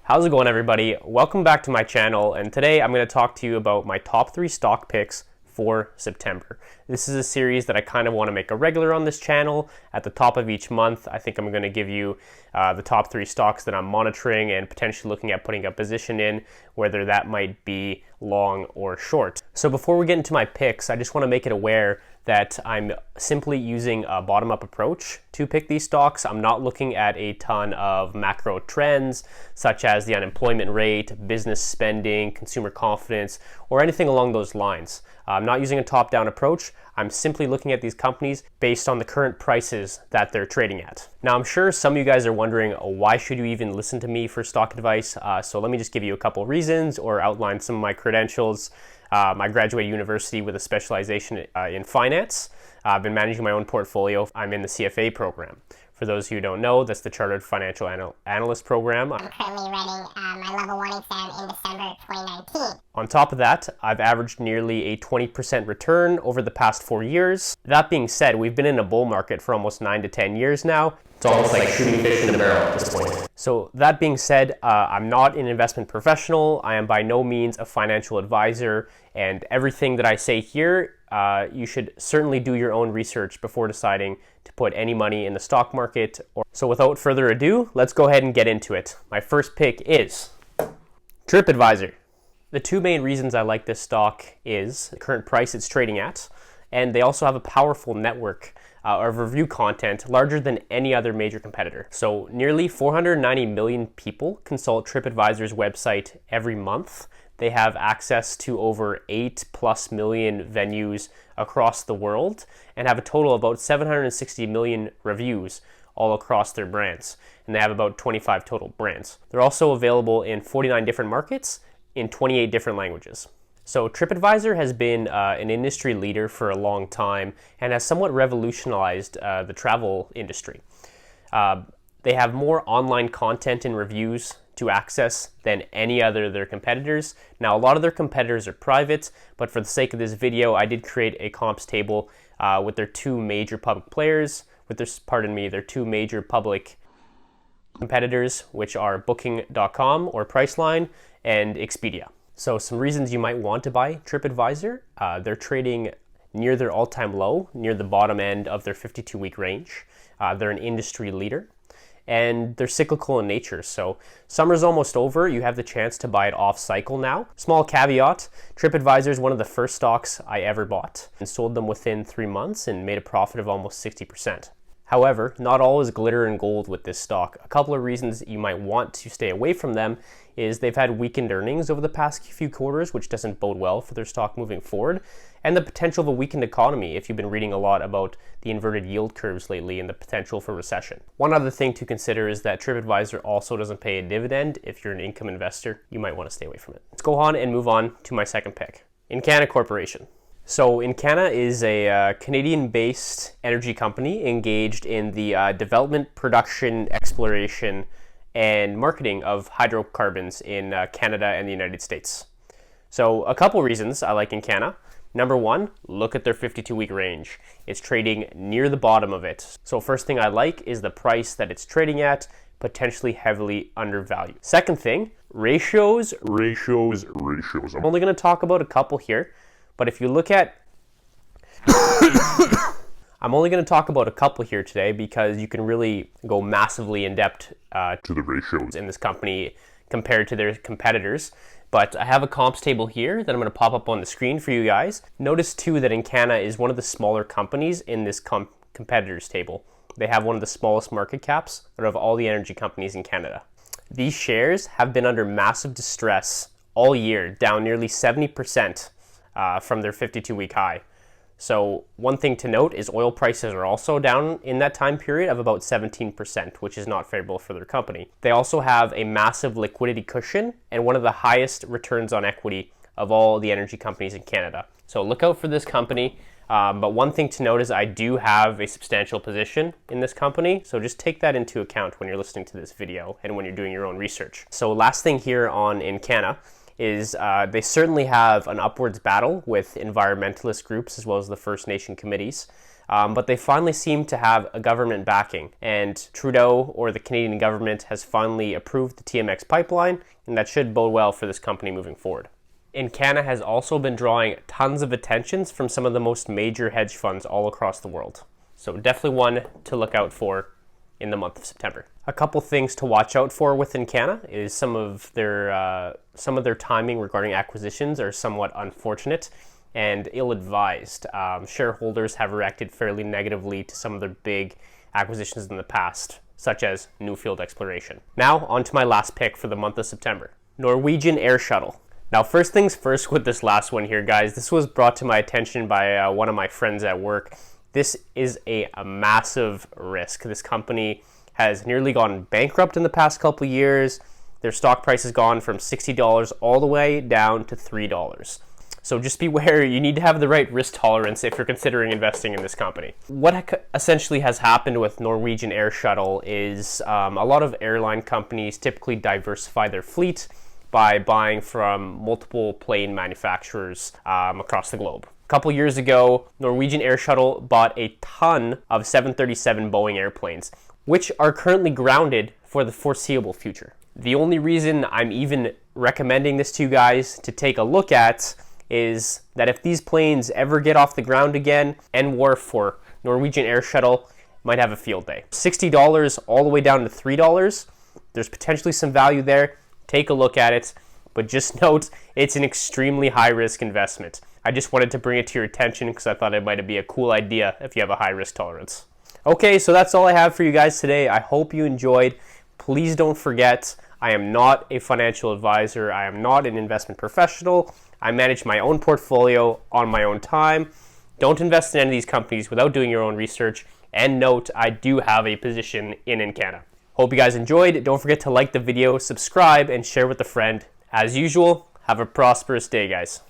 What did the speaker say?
How's it going, everybody? Welcome back to my channel, and today I'm going to talk to you about my top 3 stock picks for September. This is a series that I kind of want to make a regular on this channel. At the top of each month, I think I'm going to give you the top 3 stocks that I'm monitoring and potentially looking at putting a position in, whether that might be long or short. So before we get into my picks, I just want to make it aware that I'm simply using a bottom-up approach to pick these stocks. I'm not looking at a ton of macro trends such as the unemployment rate, business spending, consumer confidence, or anything along those lines. I'm not using a top-down approach. I'm simply looking at these companies based on the current prices that they're trading at. Now, I'm sure some of you guys are wondering, why should you even listen to me for stock advice? So let me just give you a couple reasons or outline some of my credentials. I graduated university with a specialization in finance. I've been managing my own portfolio. I'm in the CFA program. For those who don't know, that's the Chartered Financial Analyst program. I'm currently writing my level 1 exam in December 2019. On top of that, I've averaged nearly a 20% return over the past 4 years. That being said, we've been in a bull market for almost 9 to 10 years now. It's almost like shooting fish in a barrel at this point. So that being said, I'm not an investment professional. I am by no means a financial advisor, and everything that I say here, you should certainly do your own research before deciding to put any money in the stock market. So without further ado, let's go ahead and get into it. My first pick is TripAdvisor. The two main reasons I like this stock is the current price it's trading at, and they also have a powerful network of review content larger than any other major competitor. So nearly 490 million people consult TripAdvisor's website every month. They have access to over 8+ million venues across the world and have a total of about 760 million reviews all across their brands. And they have about 25 total brands. They're also available in 49 different markets in 28 different languages. So TripAdvisor has been an industry leader for a long time and has somewhat revolutionized the travel industry. They have more online content and reviews to access than any other of their competitors. Now, a lot of their competitors are private, but for the sake of this video, I did create a comps table with their two major public players, their two major public competitors, which are Booking.com or Priceline and Expedia. So some reasons you might want to buy TripAdvisor. They're trading near their all-time low, near the bottom end of their 52-week range. They're an industry leader, and they're cyclical in nature. So summer's almost over. You have the chance to buy it off cycle now. Small caveat, TripAdvisor is one of the first stocks I ever bought and sold them within 3 months and made a profit of almost 60%. However, not all is glitter and gold with this stock. A couple of reasons you might want to stay away from them is they've had weakened earnings over the past few quarters, which doesn't bode well for their stock moving forward, and the potential of a weakened economy if you've been reading a lot about the inverted yield curves lately and the potential for recession. One other thing to consider is that TripAdvisor also doesn't pay a dividend. If you're an income investor, you might want to stay away from it. Let's go on and move on to my second pick, Encana Corporation. So Encana is a Canadian-based energy company engaged in the development, production, exploration, and marketing of hydrocarbons in Canada and the United States. So a couple reasons I like Encana. Number one, look at their 52-week range. It's trading near the bottom of it. So first thing I like is the price that it's trading at, potentially heavily undervalued. Second thing, ratios. I'm only going to talk about a couple here. But if you look at, I'm only going to talk about a couple here today because you can really go massively in depth to the ratios in this company compared to their competitors. But I have a comps table here that I'm going to pop up on the screen for you guys. Notice too that Encana is one of the smaller companies in this competitors table. They have one of the smallest market caps out of all the energy companies in Canada. These shares have been under massive distress all year, down nearly 70%. From their 52-week high. So one thing to note is oil prices are also down in that time period of about 17%, which is not favorable for their company. They also have a massive liquidity cushion and one of the highest returns on equity of all the energy companies in Canada. So look out for this company. But one thing to note is I do have a substantial position in this company. So just take that into account when you're listening to this video and when you're doing your own research. So last thing here on Encana is they certainly have an upwards battle with environmentalist groups as well as the First Nation committees. but they finally seem to have a government backing, and Trudeau, or the Canadian government, has finally approved the TMX pipeline, and that should bode well for this company moving forward. Encana has also been drawing tons of attentions from some of the most major hedge funds all across the world. So definitely one to look out for in the month of September. A couple things to watch out for with Encana is some of their timing regarding acquisitions are somewhat unfortunate and ill-advised. Shareholders have reacted fairly negatively to some of their big acquisitions in the past, such as Newfield Exploration. Now, on to my last pick for the month of September, Norwegian Air Shuttle. Now, first things first with this last one here, guys. This was brought to my attention by one of my friends at work. This is a massive risk. This company has nearly gone bankrupt in the past couple years. Their stock price has gone from $60 all the way down to $3. So just beware, you need to have the right risk tolerance if you're considering investing in this company. What essentially has happened with Norwegian Air Shuttle is a lot of airline companies typically diversify their fleet by buying from multiple plane manufacturers across the globe. A couple years ago, Norwegian Air Shuttle bought a ton of 737 Boeing airplanes, which are currently grounded for the foreseeable future. The only reason I'm even recommending this to you guys to take a look at is that if these planes ever get off the ground again, NWARF for Norwegian Air Shuttle might have a field day. $60 all the way down to $3. There's potentially some value there. Take a look at it, but just note it's an extremely high-risk investment. I just wanted to bring it to your attention because I thought it might be a cool idea if you have a high risk tolerance. Okay, so that's all I have for you guys today. I hope you enjoyed. Please don't forget, I am not a financial advisor. I am not an investment professional. I manage my own portfolio on my own time. Don't invest in any of these companies without doing your own research. And note, I do have a position in Encana. Hope you guys enjoyed. Don't forget to like the video, subscribe, and share with a friend. As usual, have a prosperous day, guys.